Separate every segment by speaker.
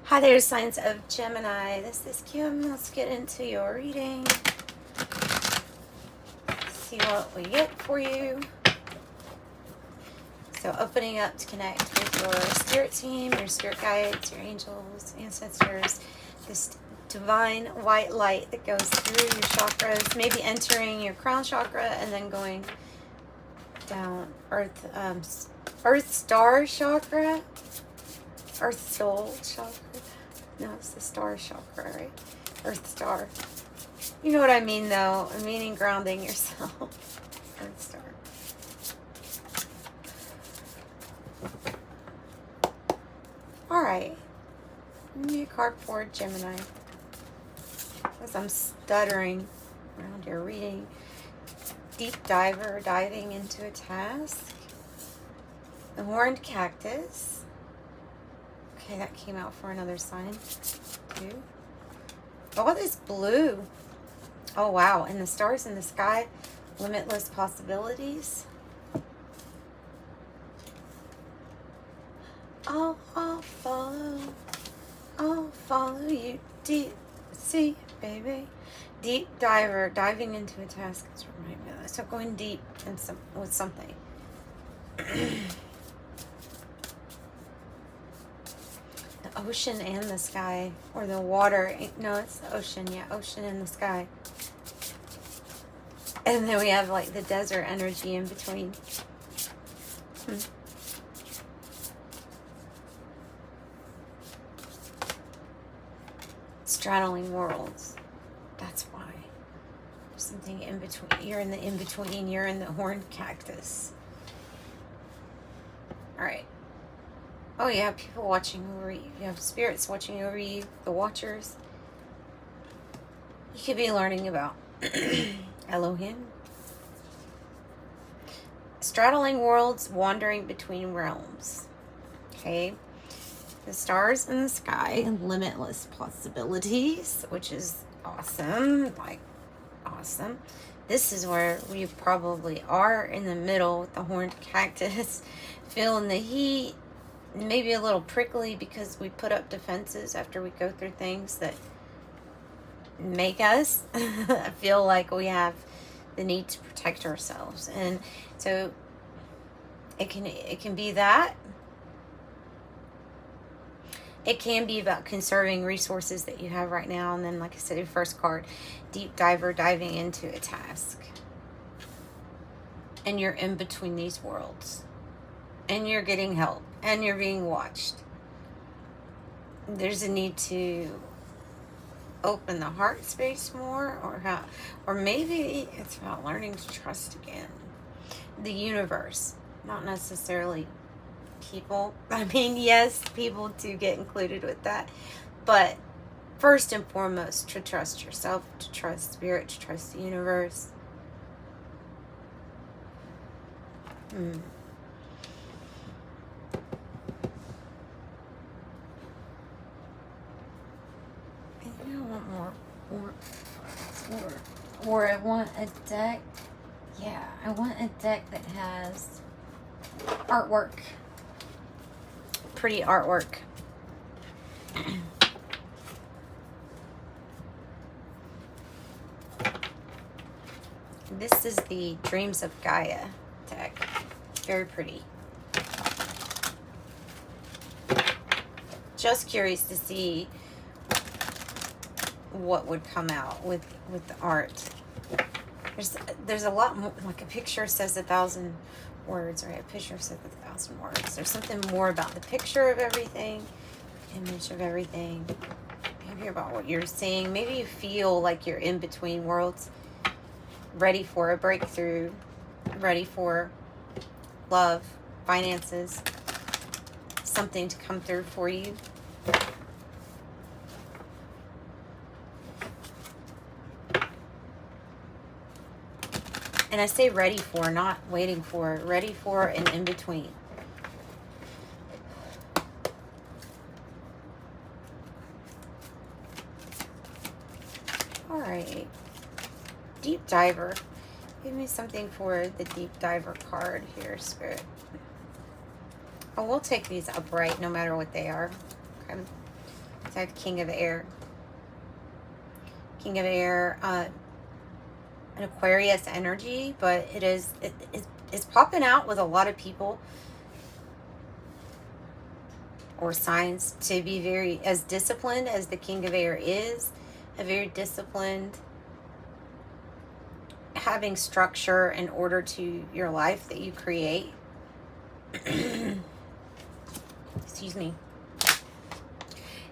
Speaker 1: Hi there, signs of Gemini. This is Kim. Let's get into your reading. See what we get for you. So opening up to connect with your spirit team, your spirit guides, your angels, ancestors. This divine white light that goes through your chakras, maybe entering your crown chakra and then going down earth star chakra. Earth soul chakra. No, it's the star chakra, right? Earth star. You know what I mean, though. I'm meaning grounding yourself. Earth star. All right. Give me a card for Gemini. As I'm stuttering around your reading. Deep diver, diving into a task. The horned cactus. Okay, that came out for another sign, too. Oh, this blue. Oh, wow. And the stars in the sky. Limitless possibilities. I'll follow you deep sea, baby. Deep diver, diving into a task. That's remind me of that. So going deep in with something. Ocean and the sky, or the water. No, it's the ocean. Yeah, ocean and the sky. And then we have like the desert energy in between. Straddling worlds. That's why. There's something in between. You're in the in-between. You're in the horned cactus. All right. Oh, you have people watching over you. You have spirits watching over you, the watchers. You could be learning about Elohim. Straddling worlds, wandering between realms. Okay. The stars in the sky, limitless possibilities, which is awesome. Like, awesome. This is where we probably are, in the middle with the horned cactus, feeling the heat. Maybe a little prickly because we put up defenses after we go through things that make us feel like we have the need to protect ourselves. And so it can be that. It can be about conserving resources that you have right now. And then, like I said, your first card, deep diver, diving into a task. And you're in between these worlds. And you're getting help. And you're being watched. There's a need to open the heart space more, or maybe it's about learning to trust again. The universe, not necessarily people. I mean, yes, people do get included with that, but first and foremost, to trust yourself, to trust spirit, to trust the universe. Or I want a deck. Yeah, I want a deck that has artwork. Pretty artwork. This is the Dreams of Gaia deck. Very pretty. Just curious to see what would come out with the art. There's a lot more. Like, a picture says 1,000 words, right? A picture says 1,000 words. There's something more about the picture of everything, image of everything, maybe about what you're seeing. Maybe you feel like you're in between worlds, ready for a breakthrough, ready for love, finances, something to come through for you. And I say ready for, not waiting for. Ready for and in between. All right. Deep diver. Give me something for the deep diver card here, Spirit. Oh, we'll take these upright no matter what they are. Okay. So I have King of Air. King of Air, an Aquarius energy, but it's popping out with a lot of people or signs to be very, as disciplined as the King of Air is, a very disciplined, having structure and order to your life that you create. Excuse me.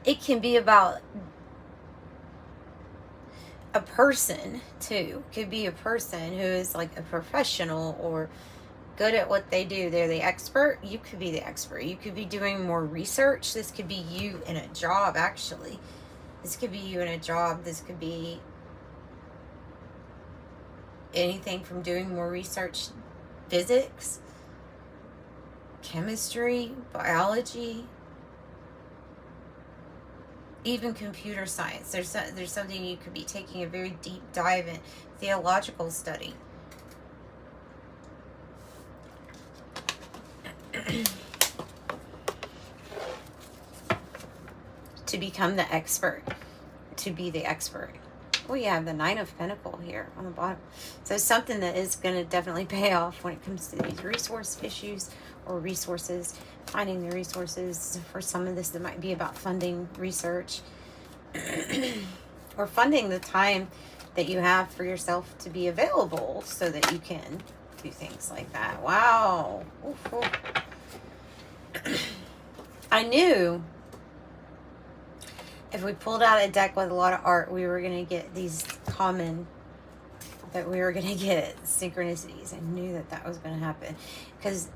Speaker 1: It can be about a person too. Could be a person who is like a professional or good at what they do. They're the expert. You could be the expert. You could be doing more research. This could be you in a job, actually. This could be you in a job. This could be anything from doing more research, physics, chemistry, biology, even computer science. There's something you could be taking a very deep dive in, theological study. To become the expert, to be the expert. We have the Nine of Pentacles here on the bottom. So something that is going to definitely pay off when it comes to these resource issues or resources, finding the resources. For some of this, that might be about funding research or funding the time that you have for yourself to be available so that you can do things like that. Wow. Oof, oof. I knew if we pulled out a deck with a lot of art, we were going to get these common, that we were going to get synchronicities. I knew that that was going to happen because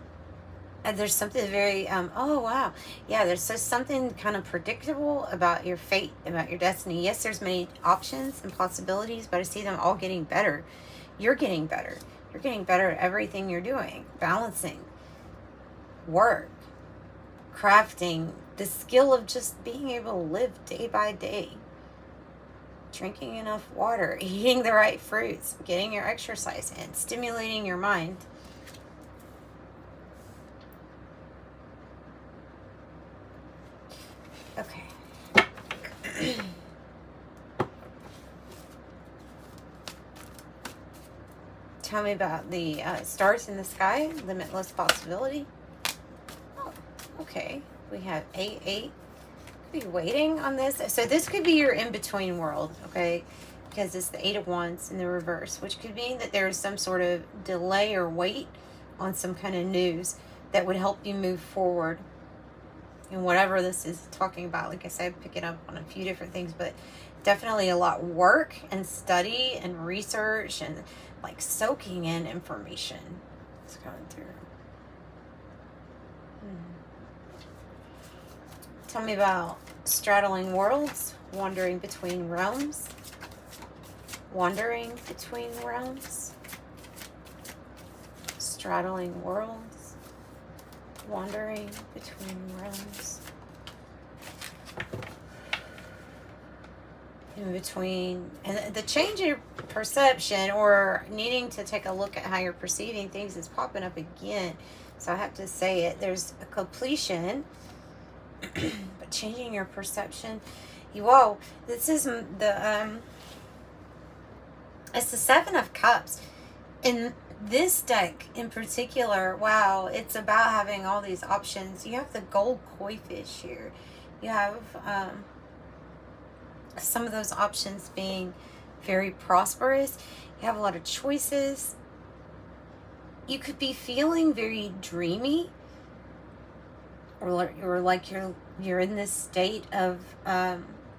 Speaker 1: there's something very, oh, wow. Yeah, there's just something kind of predictable about your fate, about your destiny. Yes, there's many options and possibilities, but I see them all getting better. You're getting better. You're getting better at everything you're doing. Balancing, work, crafting, the skill of just being able to live day by day. Drinking enough water, eating the right fruits, getting your exercise in, stimulating your mind. Okay. Tell me about the stars in the sky, limitless possibility. Oh, okay. We have 8-8. Could be waiting on this. So this could be your in-between world, okay? Because it's the 8 of Wands in the reverse, which could mean that there is some sort of delay or wait on some kind of news that would help you move forward. And whatever this is talking about, like I said, picking up on a few different things, but definitely a lot of work and study and research and like soaking in information. It's going through. Tell me about straddling worlds, wandering between realms. Wandering between realms. Straddling worlds. Wandering between realms. In between, and the change in perception or needing to take a look at how you're perceiving things is popping up again. So I have to say it. There's a completion. But changing your perception. Whoa, this is the it's the 7 of Cups. In this deck in particular, wow, it's about having all these options. You have the gold koi fish here. You have some of those options being very prosperous. You have a lot of choices. You could be feeling very dreamy. Or like you're in this state of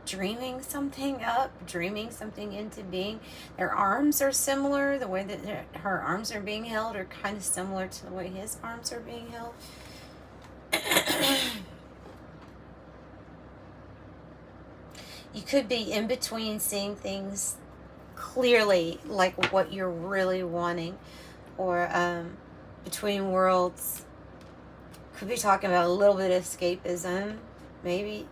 Speaker 1: dreaming something up, dreaming something into being. Their arms are similar. The way that her arms are being held are kind of similar to the way his arms are being held. You could be in between seeing things clearly, like what you're really wanting, or between worlds. Could be talking about a little bit of escapism, maybe.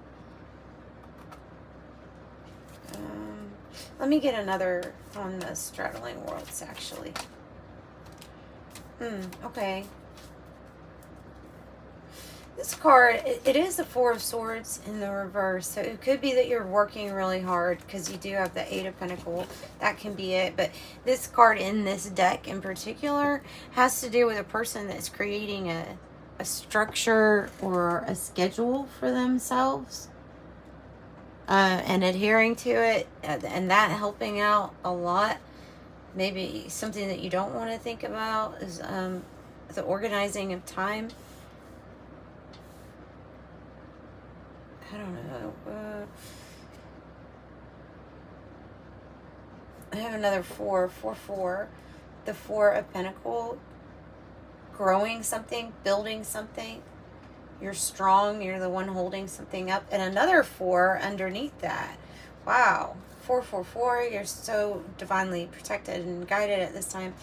Speaker 1: Let me get another on the straddling worlds, actually. Okay. This card, it is the Four of Swords in the reverse. So it could be that you're working really hard because you do have the Eight of Pentacles. That can be it. But this card in this deck in particular has to do with a person that's creating a structure or a schedule for themselves. And adhering to it. And that helping out a lot. Maybe something that you don't want to think about is the organizing of time. I don't know. I have another 4. The Four of Pentacles. Growing something, building something. You're strong. You're the one holding something up. And another 4 underneath that. Wow. 4. You're so divinely protected and guided at this time.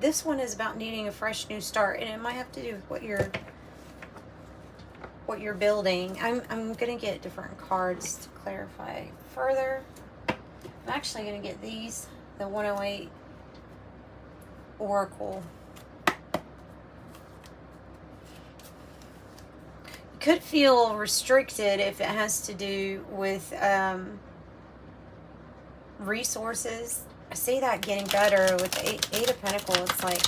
Speaker 1: This one is about needing a fresh new start. And it might have to do with what you're building. I'm gonna get different cards to clarify further. I'm actually gonna get these, the 108 Oracle. You could feel restricted if it has to do with resources. I see that getting better with the Eight of Pentacles. It's like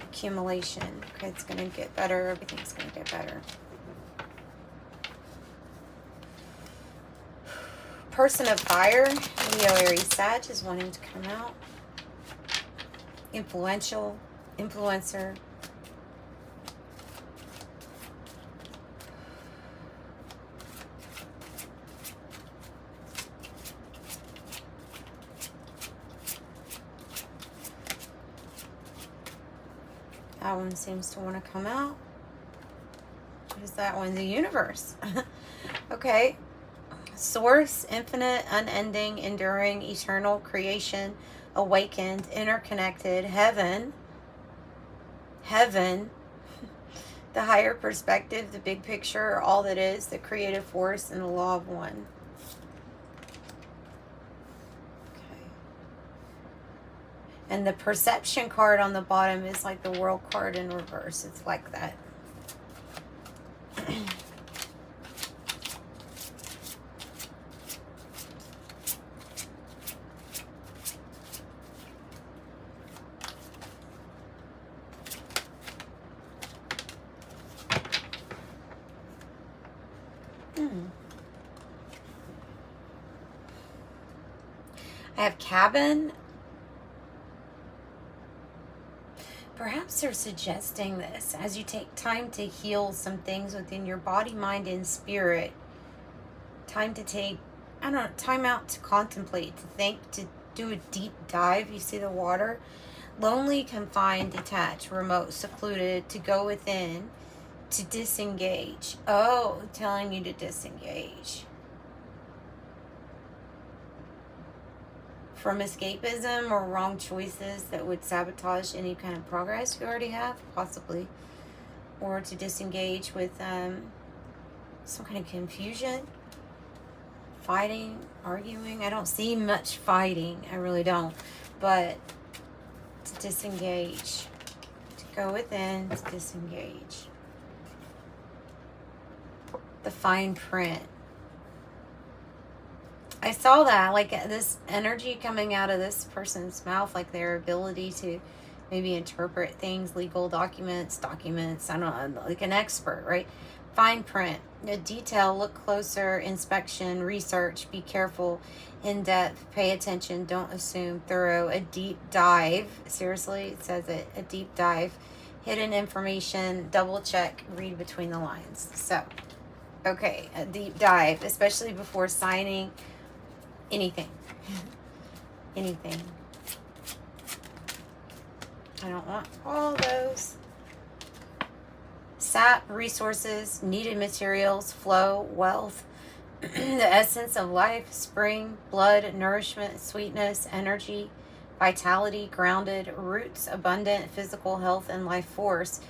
Speaker 1: accumulation. Okay, it's gonna get better. Everything's gonna get better. Person of fire, Leo, Aries, Sag is wanting to come out. Influential, influencer. That one seems to want to come out. What is that one? The universe. Okay. Source, infinite, unending, enduring, eternal, creation, awakened, interconnected, heaven, the higher perspective, the big picture, all that is, the creative force, and the law of one. Okay. And the perception card on the bottom is like the world card in reverse. It's like that. I have cabin. Perhaps they're suggesting this as you take time to heal some things within your body, mind, and spirit. Time to take, I don't know, time out to contemplate, to think, to do a deep dive. You see the water? Lonely, confined, detached, remote, secluded, to go within, to disengage. Oh, telling you to disengage. From escapism or wrong choices that would sabotage any kind of progress you already have, possibly. Or to disengage with some kind of confusion, fighting, arguing. I don't see much fighting. I really don't. But to disengage. To go within, to disengage. The fine print. I saw that, like this energy coming out of this person's mouth, like their ability to maybe interpret things, legal documents, I don't know, like an expert, right? Fine print, a detail, look closer, inspection, research, be careful, in depth, pay attention, don't assume, thorough, a deep dive. Seriously, it says it, a deep dive, hidden information, double check, read between the lines. So, okay, a deep dive, especially before signing anything. Anything. I don't want all those. Sap, resources, needed materials, flow, wealth, the essence of life, spring, blood, nourishment, sweetness, energy, vitality, grounded, roots, abundant, physical health, and life force.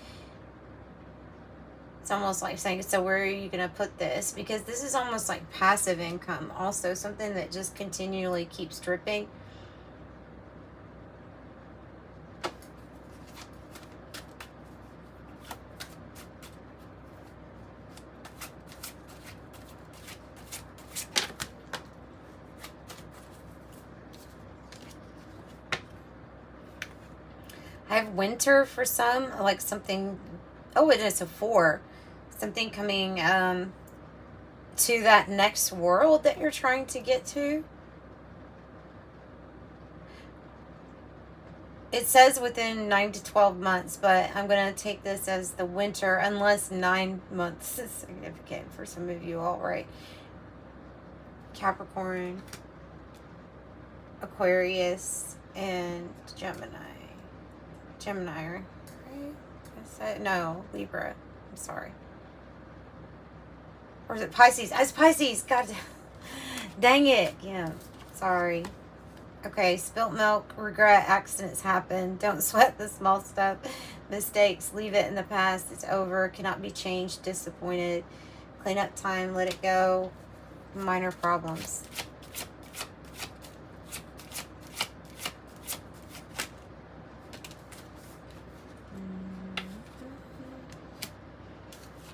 Speaker 1: It's almost like saying, so where are you going to put this? Because this is almost like passive income. Also, something that just continually keeps dripping. I have winter for some, like something. Oh, it is a 4. Something coming to that next world that you're trying to get to. It says within 9 to 12 months, but I'm going to take this as the winter, unless 9 months is significant for some of you all, right? Capricorn, Aquarius, and Gemini. Gemini, right? Is that, no, Libra. I'm sorry. Or is it Pisces? It's Pisces. God dang it. Yeah. Sorry. Okay. Spilt milk, regret, accidents happen. Don't sweat the small stuff. Mistakes, leave it in the past. It's over. Cannot be changed. Disappointed. Clean up time. Let it go. Minor problems.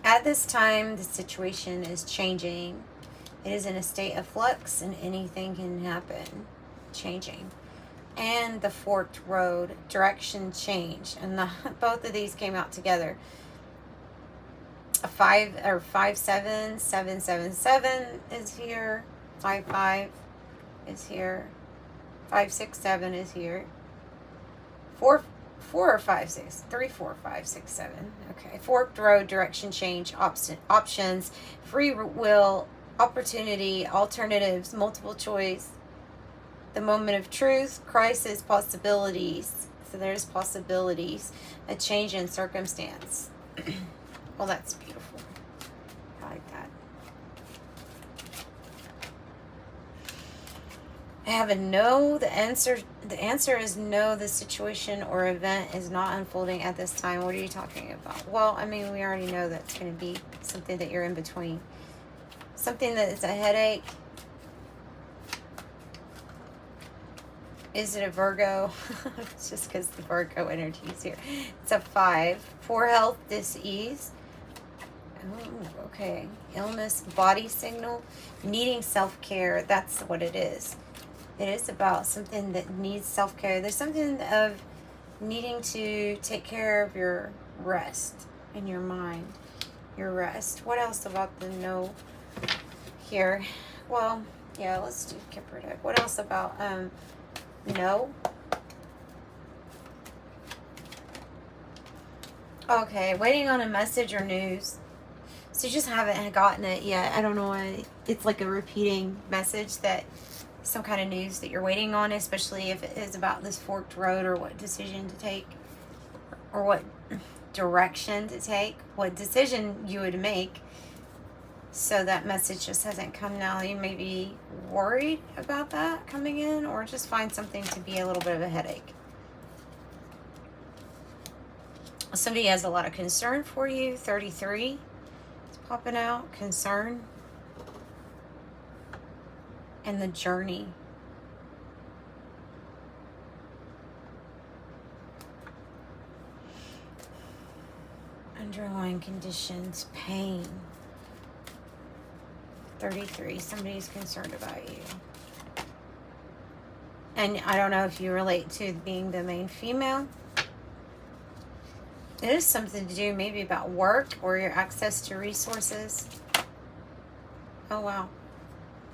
Speaker 1: At this time, the situation is changing. It is in a state of flux, and anything can happen. Changing. And the forked road, direction change. And both of these came out together. A 5 or 5 7 7 7 7 is here. 5 5 is here. 5 6 7 is here. 4 or 5 6 3 4 5 6 7. Okay. Forked road, direction change, options, free will, opportunity, alternatives, multiple choice, the moment of truth, crisis, possibilities. So there's possibilities, a change in circumstance. Well, that's beautiful. I like that. I have a no. The answer is no. The situation or event is not unfolding at this time. What are you talking about? Well, I mean, we already know that's going to be something that you're in between. Something that is a headache. Is it a Virgo? It's just because the Virgo energy is here. It's a 5. Poor health, dis-ease. Oh, okay. Illness, body signal, needing self-care. That's what it is. It is about something that needs self-care. There's something of needing to take care of your rest in your mind. Your rest. What else about the no here? Well, yeah, let's do Kipper deck. What else about no? Okay, waiting on a message or news. So you just haven't gotten it yet. I don't know why. It's like a repeating message, that some kind of news that you're waiting on, especially if it is about this forked road, or what decision to take, or what direction to take, what decision you would make. So that message just hasn't come now. You may be worried about that coming in, or just find something to be a little bit of a headache. Somebody has a lot of concern for you. 33 is popping out. Concern. And the journey. Underlying conditions. Pain. 33. Somebody's concerned about you. And I don't know if you relate to being the main female. It is something to do maybe about work or your access to resources. Oh, wow.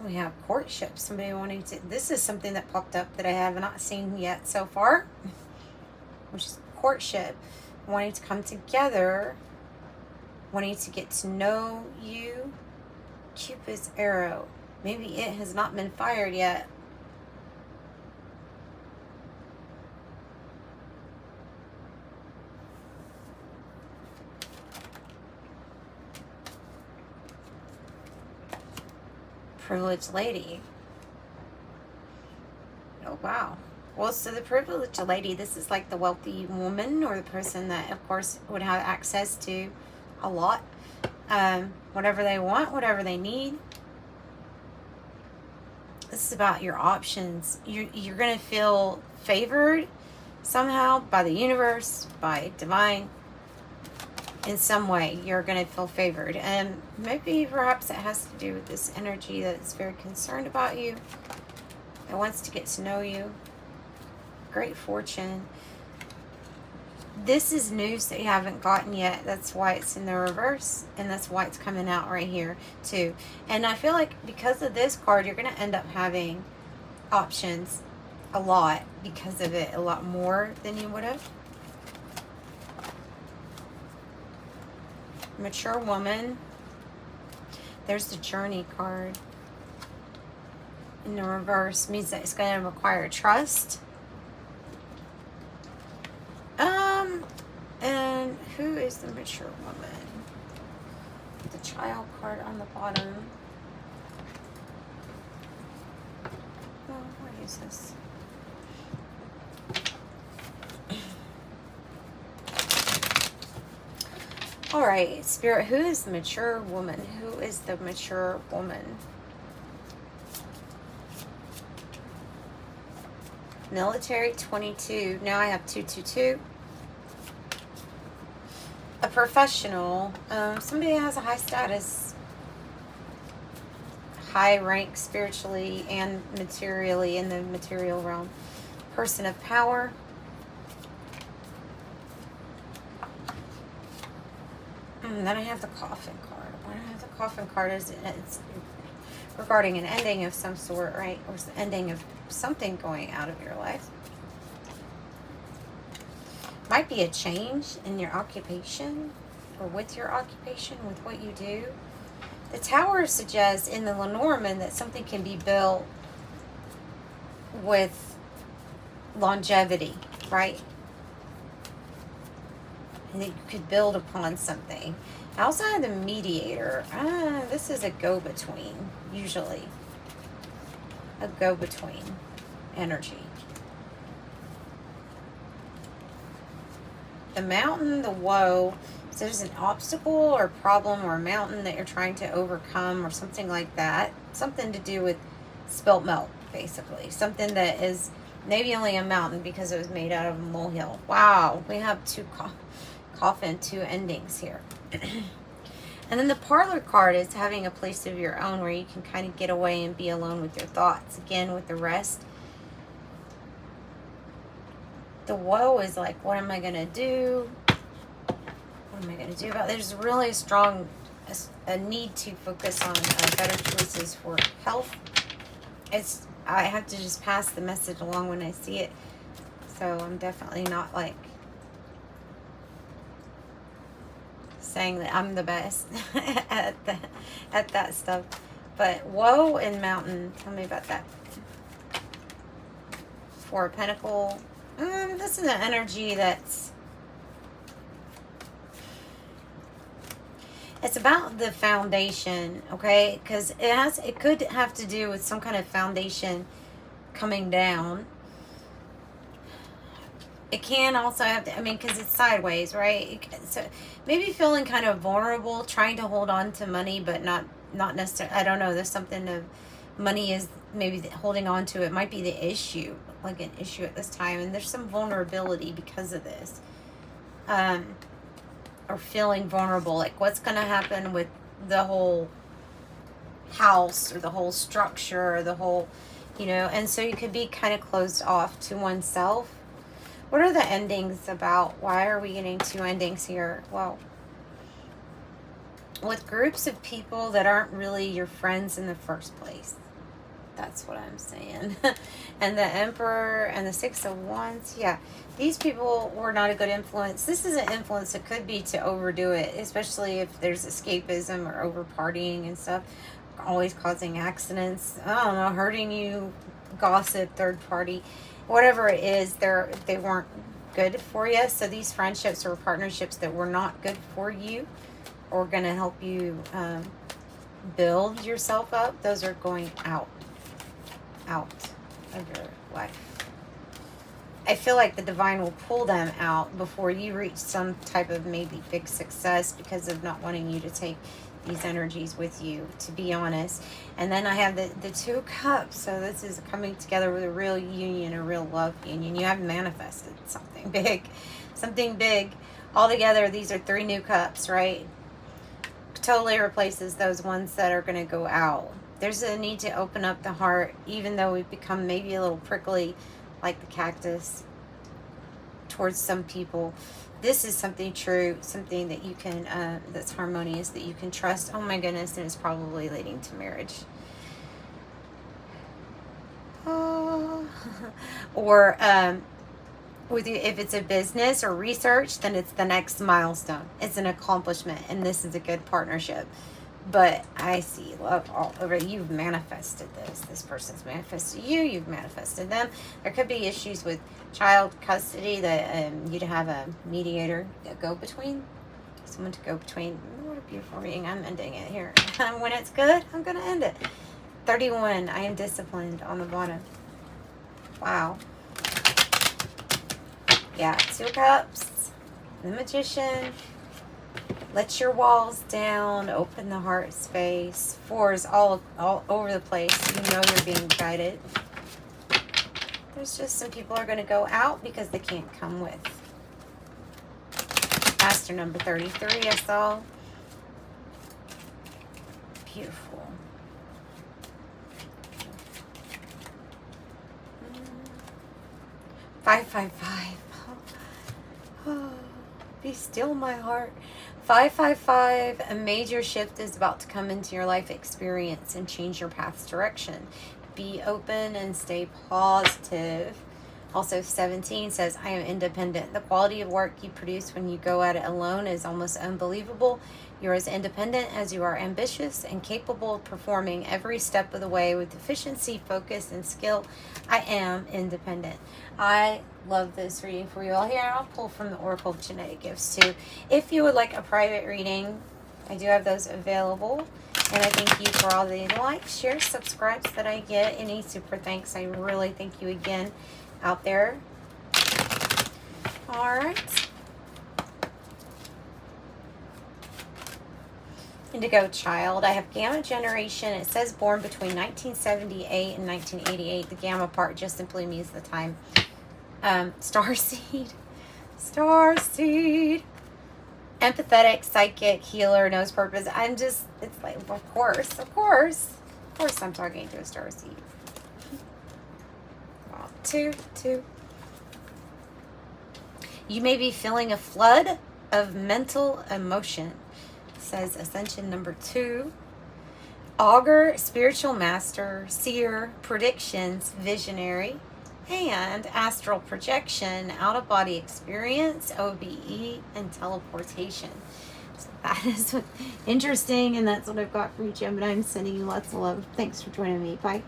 Speaker 1: We have courtship. Somebody wanting to... This is something that popped up that I have not seen yet so far. Which is courtship. Wanting to come together. Wanting to get to know you. Cupid's arrow. Maybe it has not been fired yet. Privileged lady. Oh, wow. Well, so the privileged lady, this is like the wealthy woman, or the person that, of course, would have access to a lot. Whatever they want, whatever they need. This is about your options. You're going to feel favored somehow by the universe, by divine. In some way, you're going to feel favored. And maybe perhaps it has to do with this energy that is very concerned about you, that wants to get to know you. Great fortune. this is news that you haven't gotten yet. That's why it's in the reverse, and that's why it's coming out right here too. And I feel like because of this card, you're going to end up having options a lot because of it, a lot more than you would have. Mature woman. There's the Journey card. In the reverse means that it's going to require trust. And who is the mature woman? The Child card on the bottom. Oh, what is this? All right, Spirit, who is the mature woman? Who is the mature woman? Military, 22. Now I have 222. A professional. Somebody has a high status, high rank spiritually and materially in the material realm. Person of power. Then I have the Coffin card. When I have the Coffin card, it's regarding an ending of some sort, right? Or the ending of something going out of your life. Might be a change in your occupation or with your occupation, with what you do. The Tower suggests in the Lenormand that something can be built with longevity, right? And that you could build upon something. I also have the Mediator. This is a go-between, usually. A go-between energy. The Mountain, the Woe. So there's an obstacle or problem or a mountain that you're trying to overcome or something like that. Something to do with spilt milk, basically. Something that is maybe only a mountain because it was made out of a molehill. Wow, we have two endings here. And then the Parlor card is having a place of your own where you can kind of get away and be alone with your thoughts. Again, with the rest. The Woe is like, what am I going to do? What am I going to do about it? There's really a need to focus on better choices for health. I have to just pass the message along when I see it. So I'm definitely not like saying that I'm the best at that stuff. But Woe and Mountain, tell me about that. Four of Pentacles. This is an energy that's, it's about the foundation, okay? Because it could have to do with some kind of foundation coming down. It can also have to, because it's sideways, right? So maybe feeling kind of vulnerable, trying to hold on to money, but not necessarily. I don't know. There's something of money is maybe holding on to it might be the issue, like an issue at this time, and there's some vulnerability because of this, or feeling vulnerable. Like what's going to happen with the whole house or the whole structure or the whole, and so you could be kind of closed off to oneself. What are the endings about? Why are we getting two endings here? Well, with groups of people that aren't really your friends in the first place. That's what I'm saying. And the Emperor and the Six of Wands. Yeah, these people were not a good influence. This is an influence that could be to overdo it, especially if there's escapism or over partying and stuff. Always causing accidents. I don't know, hurting you, gossip, third party. Whatever it is, they weren't good for you. So these friendships or partnerships that were not good for you or going to help you build yourself up, those are going out of your life. I feel like the divine will pull them out before you reach some type of maybe big success because of not wanting you to take these energies with you, to be honest. And then I have the Two of Cups. So this is coming together with a real union, a real love union. You have manifested something big. Something big. Altogether, these are 3 new cups, right? Totally replaces those ones that are going to go out. There's a need to open up the heart, even though we've become maybe a little prickly, like the cactus, towards some people. This is something true, something that you can, that's harmonious, that you can trust. Oh my goodness, and it's probably leading to marriage. Oh. Or with you, if it's a business or research, then it's the next milestone. It's an accomplishment, and this is a good partnership. But I see love all over. You've manifested this. This person's manifested you. You've manifested them. There could be issues with child custody that you'd have a mediator, a go-between. Someone to go between. What a beautiful reading. I'm ending it here. When it's good, I'm going to end it. 31. I am disciplined on the bottom. Wow. Yeah. 2 cups. The Magician. Let your walls down. Open the heart space. 4s all over the place. You know you're being guided. There's just some people are going to go out because they can't come with. Master number 33 I saw. Beautiful. 555. Oh, be still, my heart. 555, a major shift is about to come into your life experience and change your path's direction. Be open and stay positive. Also, 17 says, I am independent. The quality of work you produce when you go at it alone is almost unbelievable. You're as independent as you are ambitious and capable of performing every step of the way with efficiency, focus, and skill. I am independent. I love this reading for you all. Here, I'll pull from the Oracle of Genetic Gifts too. If you would like a private reading, I do have those available. And I thank you for all the likes, shares, subscribes that I get. Any super thanks. I really thank you again out there. All right. Indigo Child. I have Gamma Generation. It says born between 1978 and 1988. The Gamma part just simply means the time. Starseed. Starseed. Empathetic, psychic, healer, knows purpose. I'm just, it's like, of course I'm talking to a starseed. Wow. 2. You may be feeling a flood of mental emotion. It says Ascension number 2. Augur, spiritual master, seer, predictions, visionary, and astral projection, out-of-body experience, OBE, and teleportation. So that is interesting, and that's what I've got for you, Gemini. I'm sending you lots of love. Thanks for joining me. Bye.